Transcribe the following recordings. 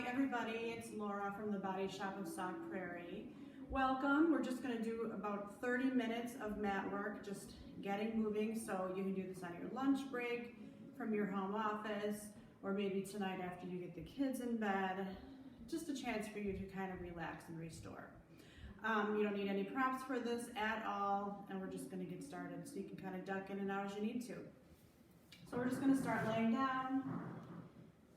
everybody, it's Laura from the Body Shop of Sauk Prairie. Welcome. We're just going to do about 30 minutes of mat work, just getting moving, so you can do this on your lunch break, from your home office, or maybe tonight after you get the kids in bed. Just a chance for you to kind of relax and restore. You don't need any props for this at all, and we're just going to get started so you can kind of duck in and out as you need to. So we're just going to start laying down.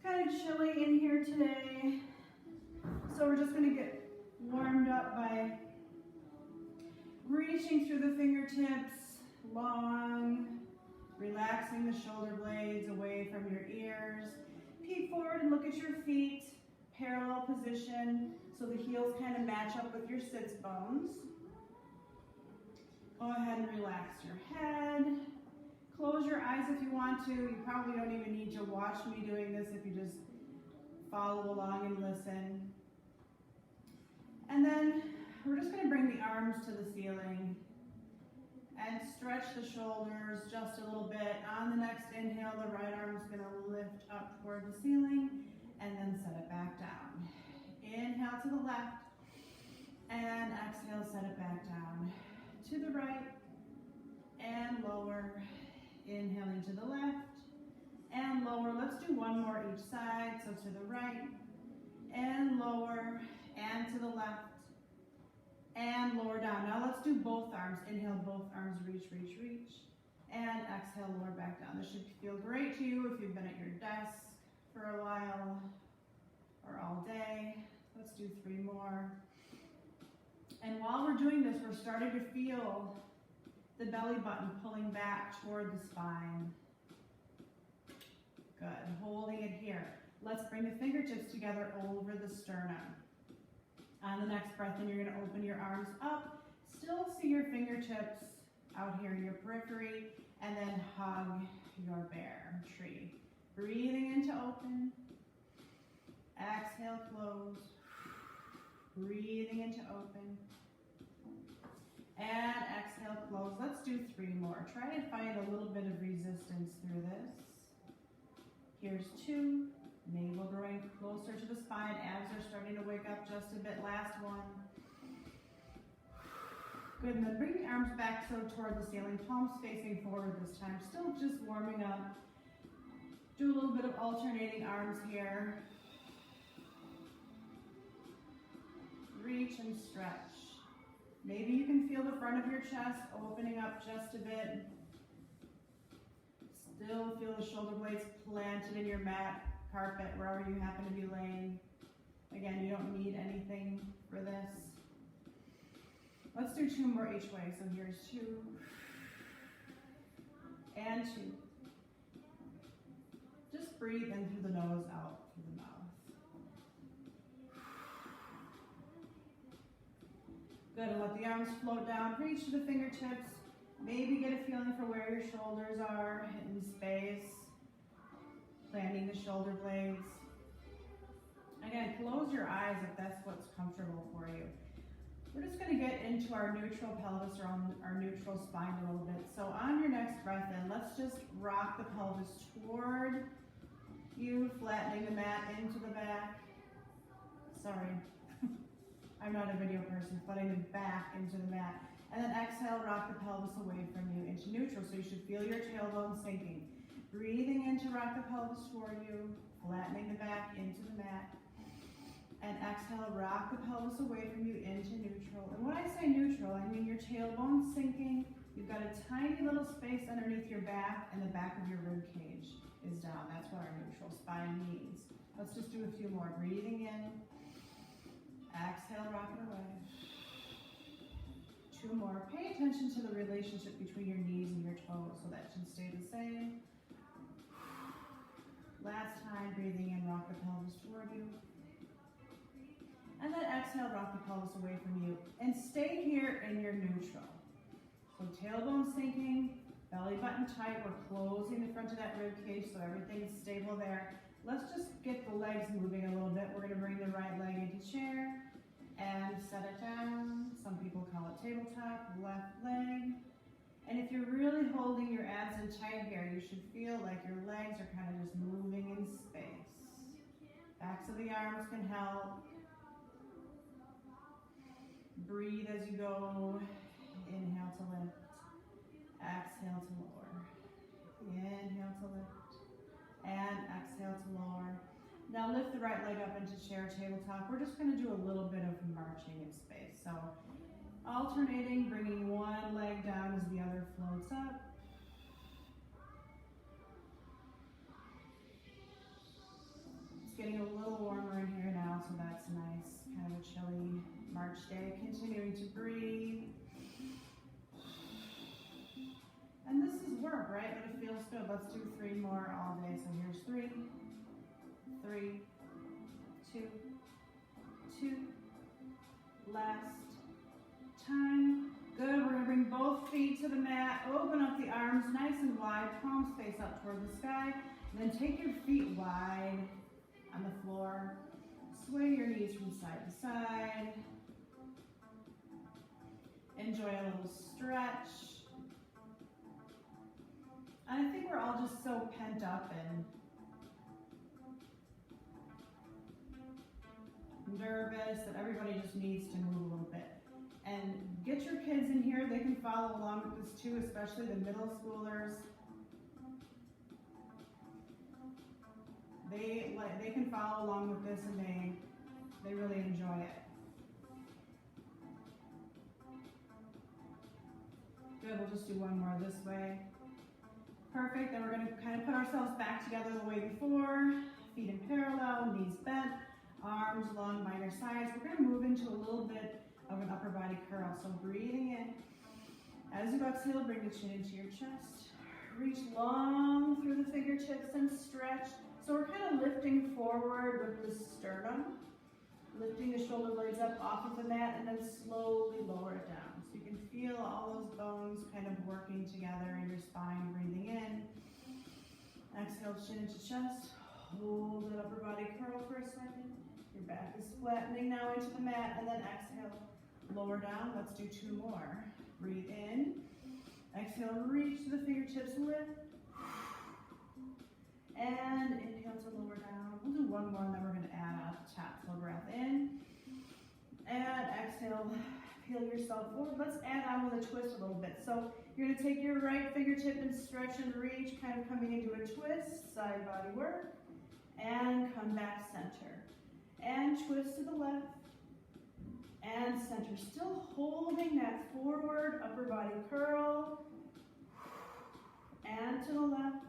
Kind of chilly in here today, so we're just going to get warmed up by reaching through the fingertips, long, relaxing the shoulder blades away from your ears. Peek forward and look at your feet, parallel position, so the heels kind of match up with your sits bones. Go ahead and relax your head. Close your eyes if you want to. You probably don't even need to watch me doing this if you just follow along and listen. And then we're just going to bring the arms to the ceiling and stretch the shoulders just a little bit. On the next inhale, the right arm is going to lift up toward the ceiling and then set it back down. Inhale to the left and exhale, set it back down. To the right and lower. Inhaling to the left and lower. Let's do one more each side. So to the right and lower and to the left and lower down. Now let's do both arms. Inhale, both arms, reach, reach, reach. And exhale, lower back down. This should feel great to you if you've been at your desk for a while or all day. Let's do 3 more. And while we're doing this, we're starting to feel the belly button pulling back toward the spine. Good, holding it here. Let's bring the fingertips together over the sternum. On the next breath in, you're gonna open your arms up. Still see your fingertips out here in your periphery, and then hug your bear tree. Breathing in to open. Exhale, close. Breathing in to open. And exhale, close. Let's do 3 more. Try to find a little bit of resistance through this. Here's 2. Navel growing closer to the spine. Abs are starting to wake up just a bit. Last one. Good, and then bring the arms back so toward the ceiling. Palms facing forward this time. Still just warming up. Do a little bit of alternating arms here. Reach and stretch. Maybe you can feel the front of your chest opening up just a bit. Still feel the shoulder blades planted in your mat, carpet, wherever you happen to be laying. Again, you don't need anything for this. Let's do 2 more each way. So here's 2 and 2. Just breathe in through the nose, out through the mouth. Good, and let the arms float down, reach to the fingertips. Maybe get a feeling for where your shoulders are in space. Planting the shoulder blades. Again, close your eyes if that's what's comfortable for you. We're just going to get into our neutral pelvis or on our neutral spine a little bit. So on your next breath in, let's just rock the pelvis toward you, flattening the mat into the back. Sorry. I'm not a video person, flattening the back into the mat. And then exhale, rock the pelvis away from you into neutral. So you should feel your tailbone sinking. Breathing in to rock the pelvis toward you, flattening the back into the mat. And exhale, rock the pelvis away from you into neutral. And when I say neutral, I mean your tailbone sinking. You've got a tiny little space underneath your back, and the back of your rib cage is down. That's what our neutral spine means. Let's just do a few more. Breathing in. Exhale, rock it away. 2 more. Pay attention to the relationship between your knees and your toes, so that should stay the same. Last time, breathing in, rock the pelvis toward you. And then exhale, rock the pelvis away from you. And stay here in your neutral. So tailbone sinking, belly button tight. We're closing the front of that rib cage so everything's stable there. Let's just get the legs moving a little bit. We're going to bring the right leg into chair and set it down. Some people call it tabletop, left leg. And if you're really holding your abs in tight here, you should feel like your legs are kind of just moving in space. Backs of the arms can help. Breathe as you go. Inhale to lift. Exhale to lower. Inhale to lift. And exhale to lower. Now lift the right leg up into chair tabletop. We're just going to do a little bit of marching in space. So alternating, bringing one leg down as the other floats up. It's getting a little warmer in here now, so that's nice. Kind of a chilly March day. Continuing to breathe. And this is work, right? But it feels good. Let's do 3 more all day. So here's 3, 3, 2, 2. Last time. Good. We're going to bring both feet to the mat. Open up the arms nice and wide. Palms face up toward the sky. And then take your feet wide on the floor. Sway your knees from side to side. Enjoy a little stretch. And I think we're all just so pent up and nervous that everybody just needs to move a little bit. And get your kids in here. They can follow along with this too, especially the middle schoolers. They can follow along with this and they really enjoy it. Good, we'll just do one more this way. Perfect, then we're going to kind of put ourselves back together the way before. Feet in parallel, knees bent, arms long by your sides. We're going to move into a little bit of an upper body curl. So breathing in. As you exhale, bring the chin into your chest. Reach long through the fingertips and stretch. So we're kind of lifting forward with the sternum, lifting the shoulder blades up off of the mat, and then slowly lower it down. So you can feel all those bones kind of working together in your spine. Breathing in. Exhale, chin into chest. Hold that upper body curl for a second. Your back is flattening now into the mat, and then exhale, lower down. Let's do 2 more. Breathe in. Exhale, reach to the fingertips, lift. And inhale to lower down. We'll do 1 more, and then we're going to add a tactile breath in. And exhale, peel yourself forward. Let's add on with a twist a little bit. So you're going to take your right fingertip and stretch and reach, kind of coming into a twist, side body work. And come back center. And twist to the left. And center. Still holding that forward upper body curl. And to the left.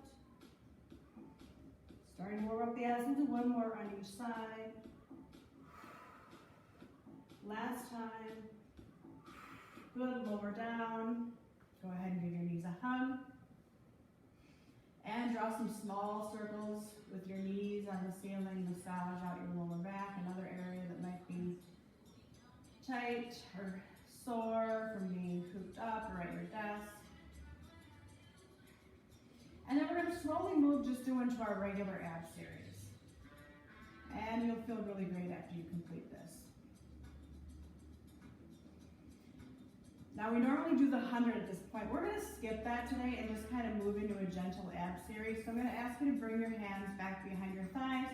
Starting to warm up the abs. We'll do 1 more on each side. Last time. Good, lower down. Go ahead and give your knees a hug. And draw some small circles with your knees on the ceiling. Massage out your lower back, another area that might be tight or sore from being cooped up or at your desk. And then we're going to slowly move just into our regular ab series. And you'll feel really great after you complete this. Now we normally do the 100 at this point. We're going to skip that today and just kind of move into a gentle ab series. So I'm going to ask you to bring your hands back behind your thighs.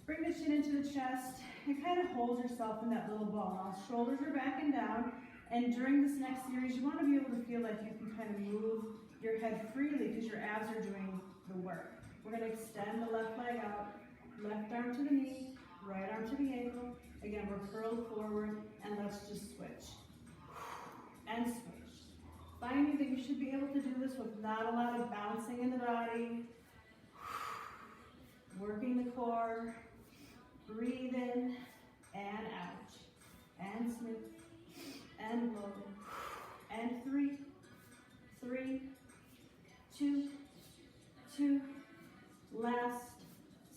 Bring the chin into the chest and kind of hold yourself in that little ball. Now shoulders are back and down. And during this next series, you want to be able to feel like you can kind of move your head freely because your abs are doing the work. We're going to extend the left leg out, left arm to the knee, right arm to the ankle. Again, we're curled forward, and let's just switch. And switch. Finding that you should be able to do this with not a lot of bouncing in the body. Working the core. Breathe in and out. And smooth. And low. And 3, 3, 2, 2. Last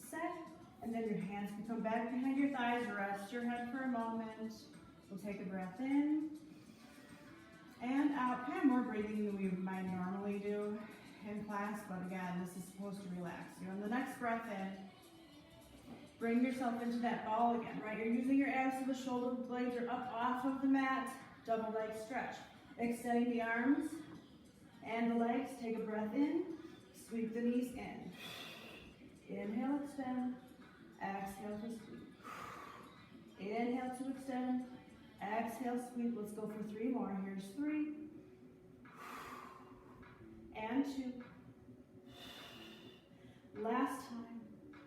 set. And then your hands can come back behind your thighs. Rest your head for a moment. We'll take a breath in. And out, kind of more breathing than we might normally do in class, but again, this is supposed to relax you. On the next breath in, bring yourself into that ball again, right? You're using your abs so the shoulder blades are up off of the mat, double leg stretch. Extending the arms and the legs, take a breath in, sweep the knees in. Inhale, extend. Exhale to sweep. Inhale to extend. Exhale, sweep. Let's go for 3 more. Here's 3. And 2. Last time.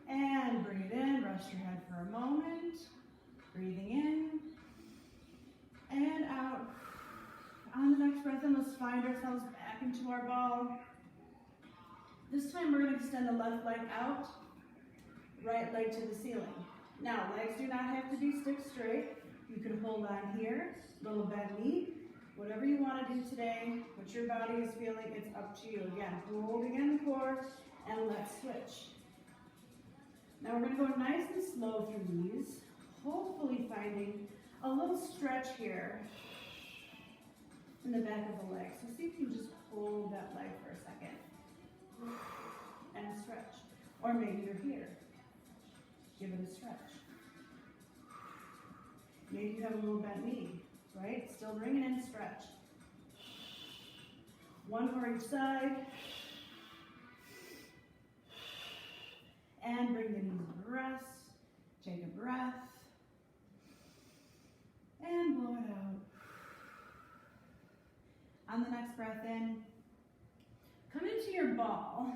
And bring it in. Rest your head for a moment. Breathing in. And out. On the next breath in, let's find ourselves back into our ball. This time we're going to extend the left leg out, right leg to the ceiling. Now, legs do not have to be stick straight. You can hold on here, little bend knee, whatever you want to do today, what your body is feeling, it's up to you. Again, holding in the core, and let's switch. Now we're going to go nice and slow through these, hopefully finding a little stretch here in the back of the leg. So see if you can just hold that leg for a second and stretch. Or maybe you're here. Give it a stretch. Maybe you have a little bent knee, right? Still bring it in, stretch. 1 more each side. And bring the knees to rest. Take a breath. And blow it out. On the next breath in, come into your ball.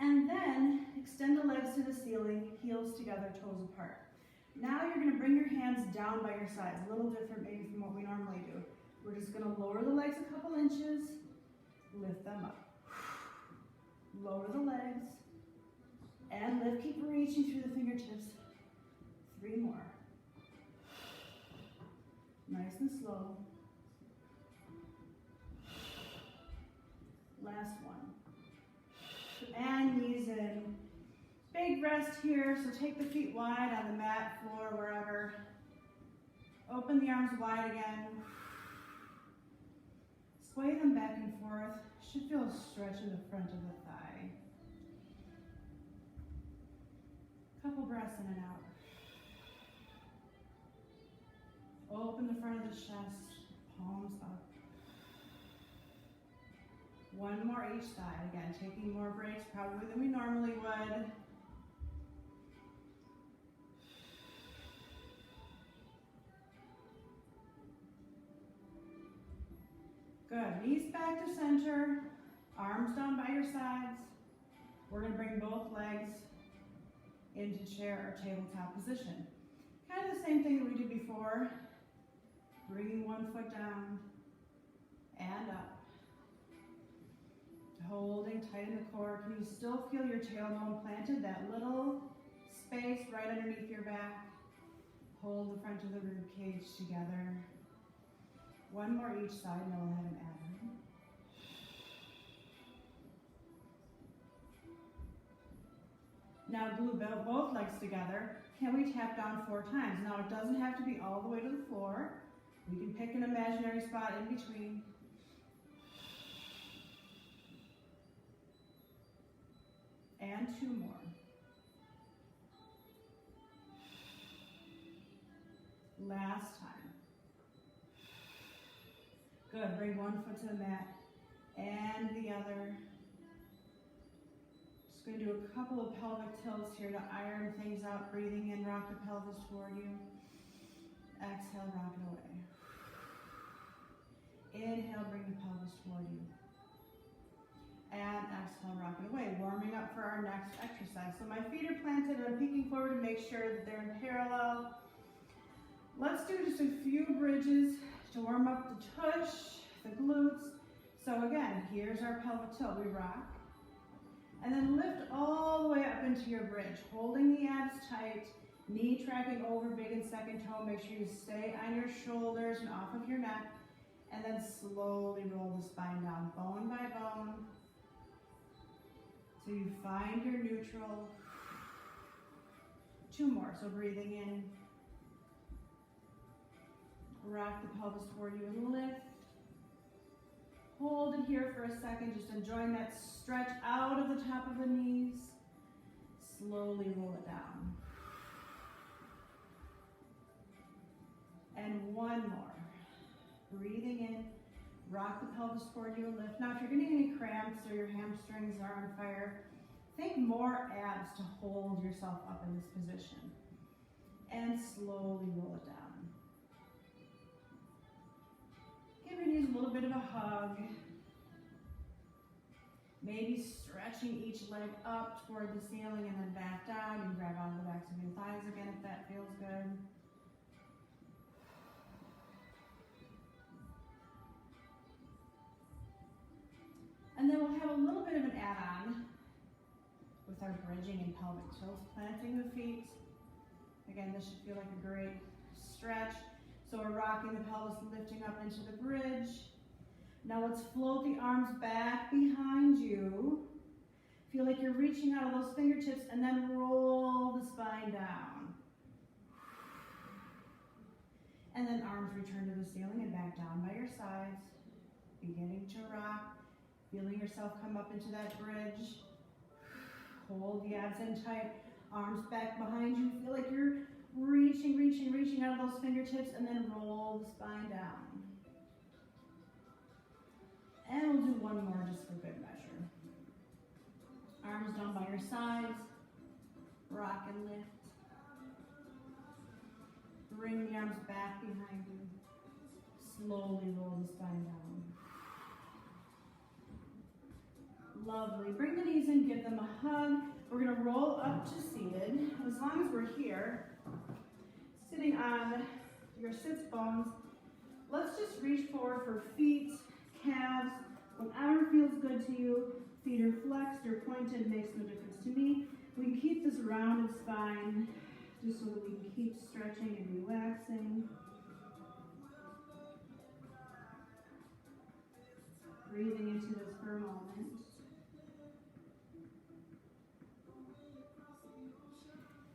And then extend the legs to the ceiling, heels together, toes apart. Now you're going to bring your hands down by your sides, a little different maybe from what we normally do. We're just going to lower the legs a couple inches, lift them up. Lower the legs, and lift, keep reaching through the fingertips. 3 more. Nice and slow. Last one. And knees in. Big rest here, so take the feet wide on the mat, floor, wherever. Open the arms wide again. Sway them back and forth. Should feel a stretch in the front of the thigh. Couple breaths in and out. Open the front of the chest, palms up. 1 more each side. Again, taking more breaks probably than we normally would. Good. Knees back to center. Arms down by your sides. We're going to bring both legs into chair or tabletop position. Kind of the same thing that we did before. Bringing 1 foot down and up. Holding tight in the core. Can you still feel your tailbone planted? That little space right underneath your back. Hold the front of the rib cage together. 1 more each side, and we'll have an add-in. Now glue both legs together. Can we tap down 4 times? Now it doesn't have to be all the way to the floor. We can pick an imaginary spot in between. And 2 more. Last time. Good, bring 1 foot to the mat and the other. Just going to do a couple of pelvic tilts here to iron things out. Breathing in, rock the pelvis toward you. Exhale, rock it away. Inhale, bring the pelvis toward you. And exhale, rock it away. Warming up for our next exercise. So my feet are planted and I'm peeking forward to make sure that they're in parallel. Let's do just a few bridges to warm up the tush, the glutes. So again, here's our pelvic tilt. We rock. And then lift all the way up into your bridge, holding the abs tight, knee tracking over big and second toe. Make sure you stay on your shoulders and off of your neck. And then slowly roll the spine down, bone by bone. So you find your neutral. 2 more, so breathing in. Rock the pelvis toward you and lift. Hold it here for a second, just enjoying that stretch out of the top of the knees. Slowly roll it down. And 1 more. Breathing in. Rock the pelvis toward you and lift. Now, if you're getting any cramps or your hamstrings are on fire, Think more abs to hold yourself up in this position. And slowly roll it down. Give your knees a little bit of a hug. Maybe stretching each leg up toward the ceiling and then back down. You can grab onto the backs of your thighs again if that feels good. And then we'll have a little bit of an add-on with our bridging and pelvic tilts, planting the feet. Again, this should feel like a great stretch. So we're rocking the pelvis, lifting up into the bridge. Now let's float the arms back behind you. Feel like you're reaching out of those fingertips and then roll the spine down. And then arms return to the ceiling and back down by your sides. Beginning to rock. Feeling yourself come up into that bridge. Hold the abs in tight. Arms back behind you. Feel like you're reaching out of those fingertips and then roll the spine down. And we'll do one more just for good measure. Arms down by your sides. Rock and lift. Bring the arms back behind you. Slowly roll the spine down. Lovely. Bring the knees in, give them a hug. We're going to roll up to seated. As long as we're here, sitting on your sits bones, let's just reach forward for feet, calves, whatever feels good to you. Feet are flexed or pointed, makes no difference to me. We can keep this rounded spine just so that we can keep stretching and relaxing. Breathing into this for a moment.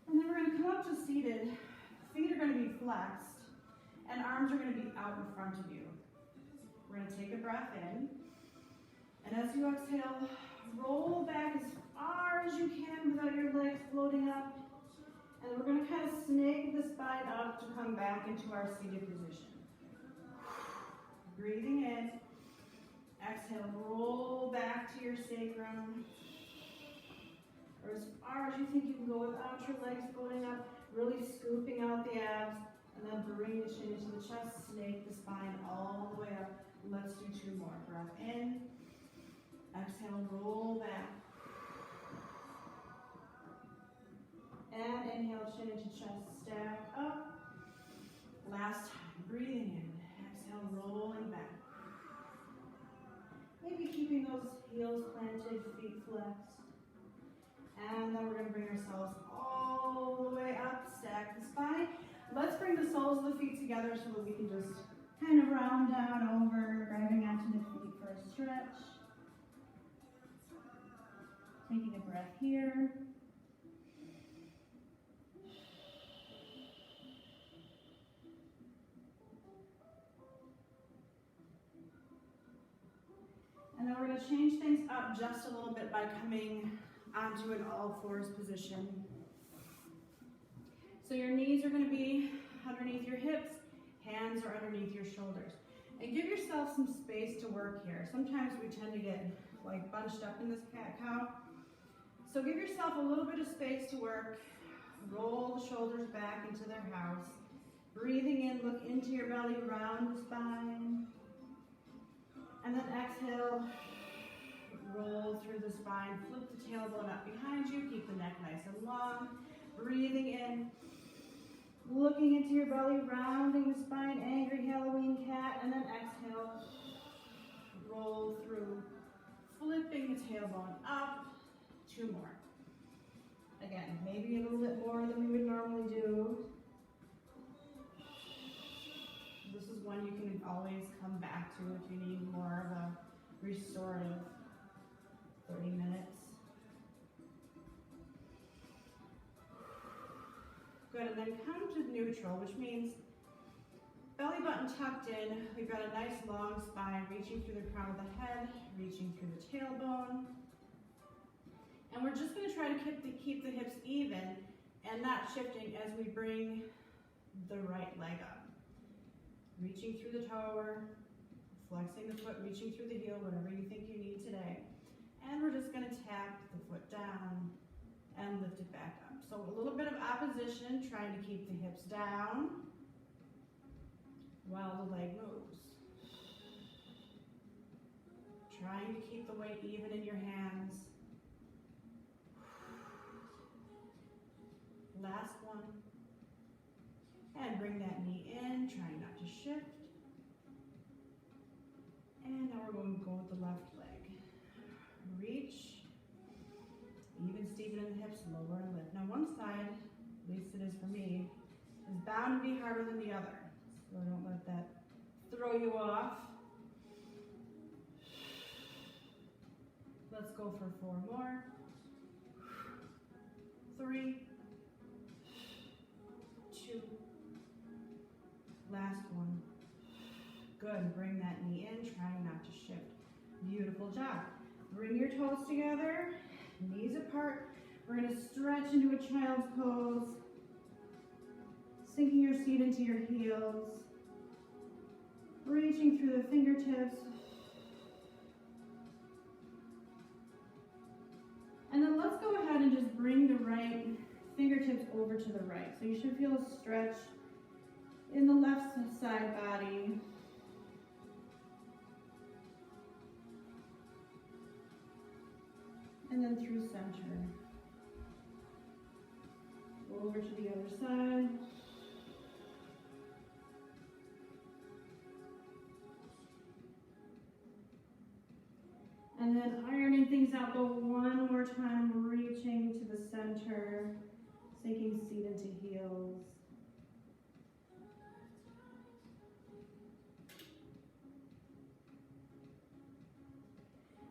And then we're going to come up to seated. Feet are going to be flexed and arms are going to be out in front of you. We're going to take a breath in. And as you exhale, roll back as far as you can without your legs floating up. And we're going to kind of snake the spine up to come back into our seated position. Breathing in. Exhale, roll back to your sacrum. Or as far as you think you can go without your legs floating up, really scooping out the abs, and then bring the chin into the chest, snake the spine all the way up. Let's do two more. Breath in. Exhale, roll back. And inhale, chin into chest, stack up. Last time, breathing in. Exhale, rolling back. Maybe keeping those heels planted, feet flexed. And then we're going to bring ourselves all the way up, stack the spine. Let's bring the soles of the feet together so that we can just kind of round down over, grabbing onto the feet for a stretch. Taking a breath here. And then we're going to change things up just a little bit by coming onto an all-fours position. So your knees are going to be underneath your hips, hands are underneath your shoulders. And give yourself some space to work here. Sometimes we tend to get like bunched up in this cat-cow. So give yourself a little bit of space to work. Roll the shoulders back into their house. Breathing in, look into your belly, round the spine. And then exhale, roll through the spine, flip the tailbone up behind you, keep the neck nice and long. Breathing in, looking into your belly, rounding the spine, angry Halloween cat, and then exhale, roll through, flipping the tailbone up. Two more. Again, maybe a little bit more than we would normally do. This is one you can always come back to if you need more of a restorative 30 minutes. Good, and then come to neutral, which means belly button tucked in. We've got a nice long spine, reaching through the crown of the head, reaching through the tailbone. And we're just going to try to keep the hips even and not shifting as we bring the right leg up. Reaching through the toe, flexing the foot, reaching through the heel, whatever you think you need today. And we're just gonna tap the foot down and lift it back up. So a little bit of opposition, trying to keep the hips down while the leg moves. Trying to keep the weight even in your hands. Last one. And bring that knee in, trying not to shift. And now we're going to go with the left leg. Reach. Even Steven in the hips, lower and lift. Now one side, at least it is for me, is bound to be harder than the other. So don't let that throw you off. Let's go for 4 more. 3, 2, last one. Good, bring that knee in, trying not to shift. Beautiful job. Bring your toes together, knees apart. We're gonna stretch into a child's pose, sinking your seat into your heels, reaching through the fingertips. And then let's go ahead and just bring the right fingertips over to the right. So you should feel a stretch in the left side body. And then through center. Over to the other side. And then ironing things out, go one more time, reaching to the center, sinking seat into heels.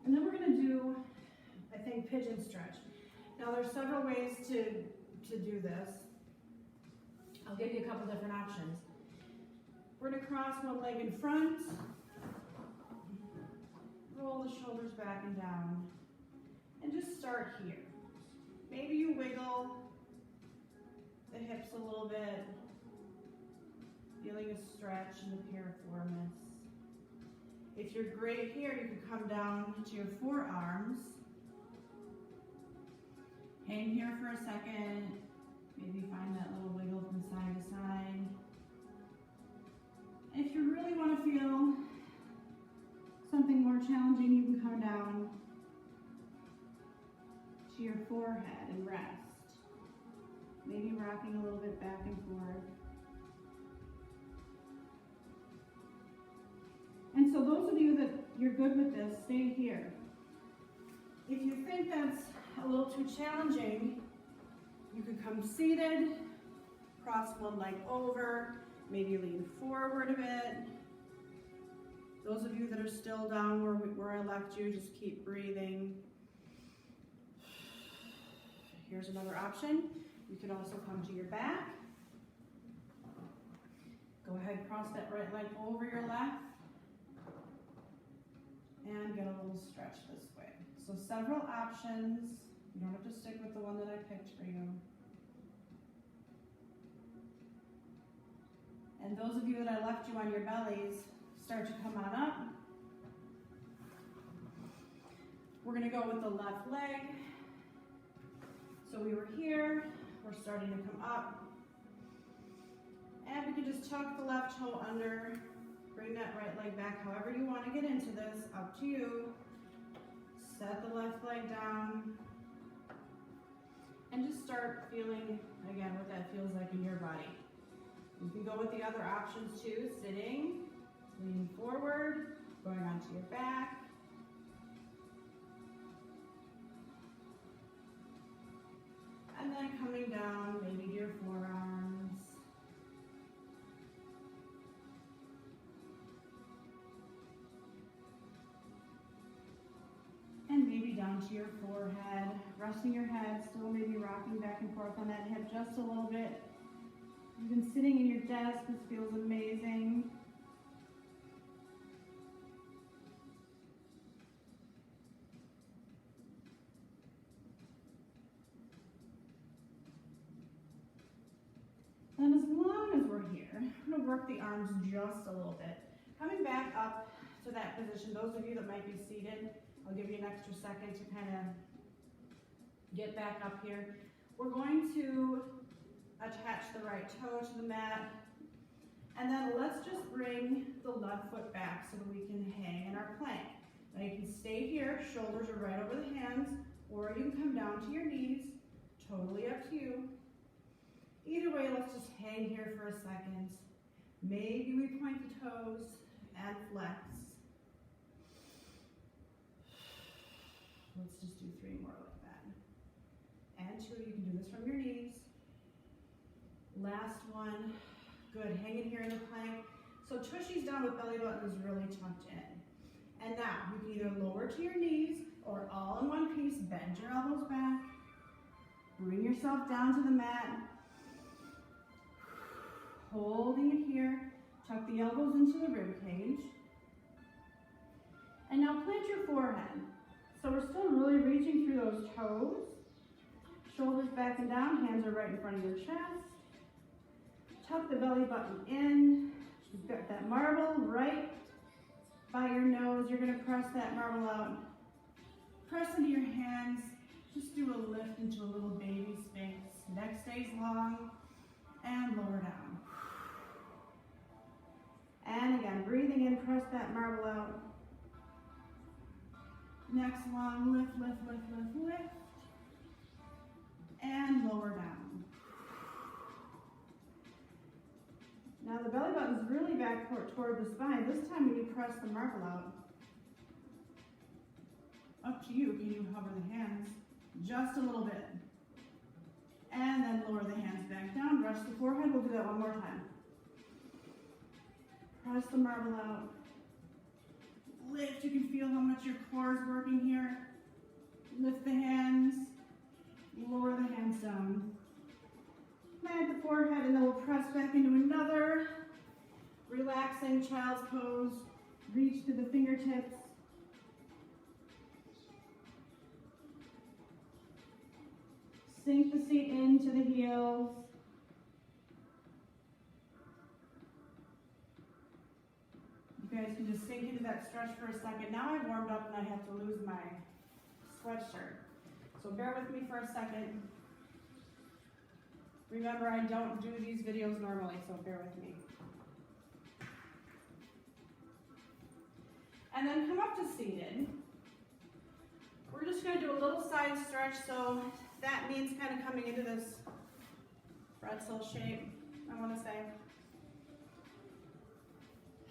And then we're gonna do, I think, pigeon stretch. Now there's several ways to do this. I'll give you a couple different options. We're gonna cross one leg in front, roll the shoulders back and down, and just start here. Maybe you wiggle the hips a little bit, feeling a stretch in the piriformis. If you're great here, you can come down to your forearms. Hang here for a second. Maybe find that little wiggle from side to side. And if you really want to feel something more challenging, you can come down to your forehead and rest. Maybe rocking a little bit back and forth. And so those of you that you're good with this, stay here. If you think that's a little too challenging, you can come seated, cross one leg over, maybe lean forward a bit. Those of you that are still down where I left you, just keep breathing. Here's another option. You can also come to your back. Go ahead, cross that right leg over your left. And get a little stretch this way. So several options. You don't have to stick with the one that I picked for you. And those of you that I left you on your bellies, start to come on up. We're gonna go with the left leg. So we were here, we're starting to come up. And we can just tuck the left toe under, bring that right leg back however you want to get into this, up to you. Set the left leg down. And just start feeling, again, what that feels like in your body. You can go with the other options too, sitting, leaning forward, going onto your back. And then coming down, maybe to your forearms. And maybe down to your forehead, resting your head, still maybe rocking back and forth on that hip just a little bit. You've been sitting in your desk, this feels amazing. And as long as we're here, I'm going to work the arms just a little bit. Coming back up to that position, those of you that might be seated, I'll give you an extra second to kind of get back up here. We're going to attach the right toe to the mat, and then let's just bring the left foot back so that we can hang in our plank. Now you can stay here, shoulders are right over the hands, or you can come down to your knees, totally up to you. Either way, let's just hang here for a second. Maybe we point the toes and flex. Let's just do 3 more like that. And 2, you can do this from your knees. Last one. Good, hanging here in the plank. So tushies down with belly button is really tucked in. And now, you can either lower to your knees or all in one piece, bend your elbows back. Bring yourself down to the mat. Holding it here. Tuck the elbows into the rib cage. And now plant your forehead. So we're still really reaching through those toes. Shoulders back and down, hands are right in front of your chest. Tuck the belly button in. You've got that marble right by your nose. You're going to press that marble out. Press into your hands. Just do a lift into a little baby sphinx. Neck stays long and lower down. And again, breathing in, press that marble out. Next long, lift, lift, lift, lift, lift. And lower down. Now the belly button's really back toward the spine. This time when you press the marble out, up to you, can you hover the hands just a little bit? And then lower the hands back down, brush the forehead. We'll do that one more time. Press the marble out. Lift, you can feel how much your core is working here. Lift the hands, lower the hands down. Plant the forehead, and then we'll press back into another relaxing child's pose. Reach to the fingertips. Sink the seat into the heels. You guys can just sink into that stretch for a second. Now I've warmed up and I have to lose my sweatshirt. So bear with me for a second. Remember, I don't do these videos normally, so bear with me. And then come up to seated. We're just going to do a little side stretch, so that means kind of coming into this pretzel shape, I want to say.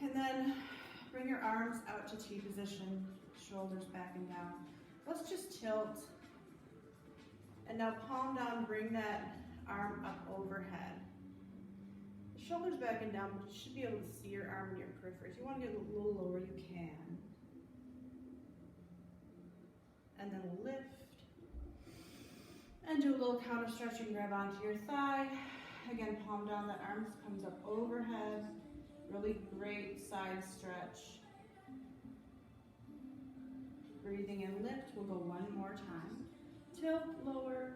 And then bring your arms out to T position, shoulders back and down. Let's just tilt. And now palm down, bring that arm up overhead. Shoulders back and down, but you should be able to see your arm in your periphery. If you want to get a little lower, you can. And then lift. And do a little counter stretch. You can grab onto your thigh. Again, palm down, that arm comes up overhead. Really great side stretch. Breathing in, lift. We'll go one more time. Tilt, lower.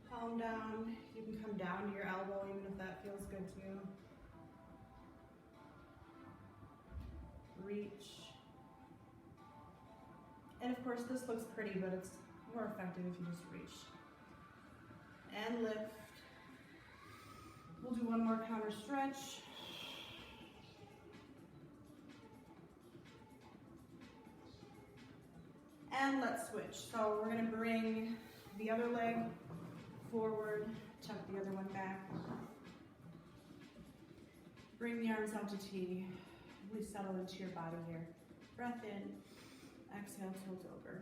Palm down. You can come down to your elbow even if that feels good to you. Reach. And of course this looks pretty, but it's more effective if you just reach. And lift. We'll do one more counter stretch. And let's switch. So we're going to bring the other leg forward, tuck the other one back. Bring the arms out to T. Really settle into your body here. Breath in, exhale, tilt over.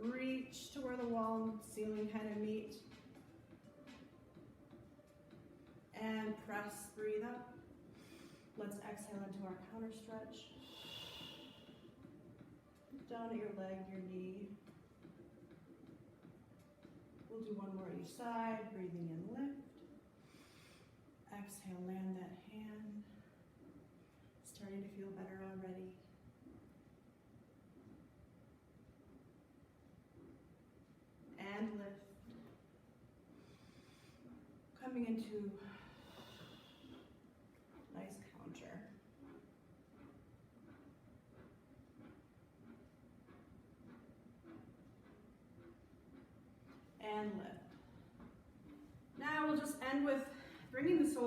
Reach to where the wall and ceiling kind of meet. And press, breathe up. Let's exhale into our counter stretch. Down at your leg, your knee. We'll do one more each side. Breathing in, lift. Exhale, land that hand. Starting to feel better already. And lift. Coming into nice counter.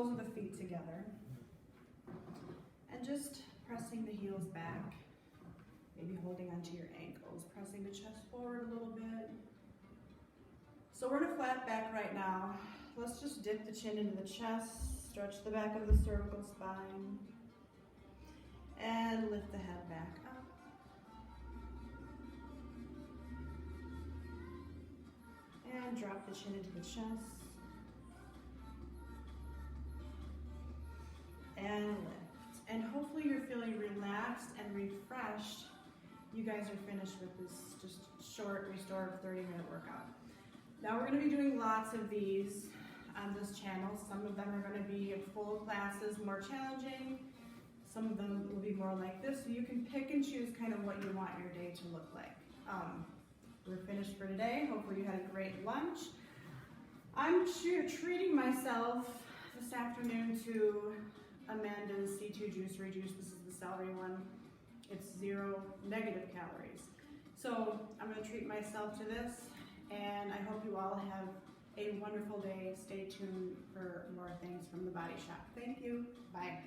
soles of the feet together. And just pressing the heels back. Maybe holding onto your ankles, pressing the chest forward a little bit. So we're in a flat back right now. Let's just dip the chin into the chest, stretch the back of the cervical spine, and lift the head back up. And drop the chin into the chest. And lift. And hopefully you're feeling relaxed and refreshed. You guys are finished with this just short restorative 30-minute workout. Now we're going to be doing lots of these on this channel. Some of them are going to be full classes, more challenging. Some of them will be more like this. So you can pick and choose kind of what you want your day to look like. We're finished for today. Hopefully you had a great lunch. I'm treating myself this afternoon to Amanda's C2 Juice Rejuice. This is the celery one. It's 0 negative calories. So I'm going to treat myself to this, and I hope you all have a wonderful day. Stay tuned for more things from the Body Shop. Thank you. Bye.